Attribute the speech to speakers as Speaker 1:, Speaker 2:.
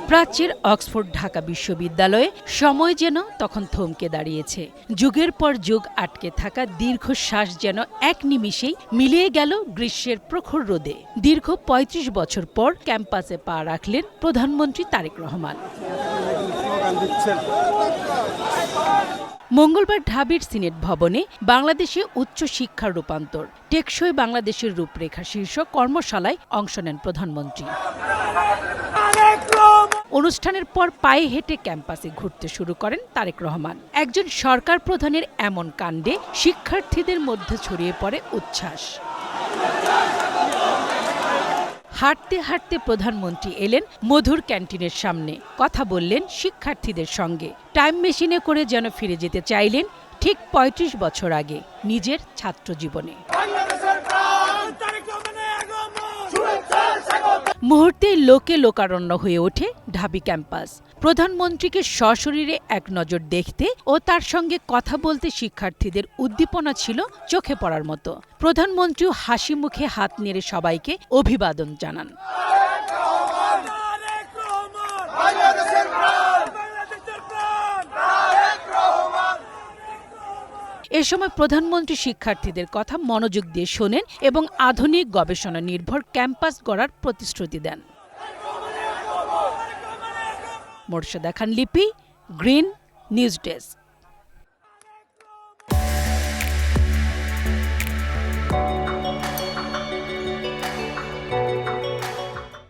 Speaker 1: প্রাচ্যের অক্সফোর্ড ঢাকা বিশ্ববিদ্যালয়ে সময় যেন তখন থমকে দাঁড়িয়েছে। যুগের পর যুগ আটকে থাকা দীর্ঘশ্বাস যেন এক নিমিষেই মিলিয়ে গেল গ্রীষ্মের প্রখর রোদে। দীর্ঘ ৩৫ বছর পর ক্যাম্পাসে পা রাখলেন প্রধানমন্ত্রী তারেক রহমান। মঙ্গলবার ঢাবির সিনেট ভবনে বাংলাদেশে উচ্চ শিক্ষার রূপান্তর, টেকসই বাংলাদেশের রূপরেখা শীর্ষক কর্মশালায় অংশ নেন প্রধানমন্ত্রী। অনুষ্ঠানের পর পায়ে হেঁটে ক্যাম্পাসে ঘুরতে শুরু করেন তারেক রহমান। একজন সরকার প্রধানের এমন কাণ্ডে শিক্ষার্থীদের মধ্যে ছড়িয়ে পড়ে উচ্ছ্বাস। হাঁটতে হাঁটতে প্রধানমন্ত্রী এলেন মধুর ক্যান্টিনের সামনে, কথা বললেন শিক্ষার্থীদের সঙ্গে। টাইম মেশিনে করে যেন ফিরে যেতে চাইলেন ঠিক ৩৫ বছর আগে নিজের ছাত্র জীবনে। মুহূর্তে লোকে লোকারণ্য হয়ে ওঠে ঢাবি ক্যাম্পাস। প্রধানমন্ত্রীকে সশরীরে এক নজর দেখতে ও তার সঙ্গে কথা বলতে শিক্ষার্থীদের উদ্দীপনা ছিল চোখে পড়ার মতো। প্রধানমন্ত্রীও হাসি মুখে হাত নেড়ে সবাইকে অভিবাদন জানান। এ সময় প্রধানমন্ত্রী শিক্ষার্থীদের কথা মনোযোগ দিয়ে শোনেন এবং আধুনিক গবেষণা নির্ভর ক্যাম্পাস গড়ার প্রতিশ্রুতি দেন। মোর্শেদা খান লিপি, গ্রিন নিউজ ডেস্ক।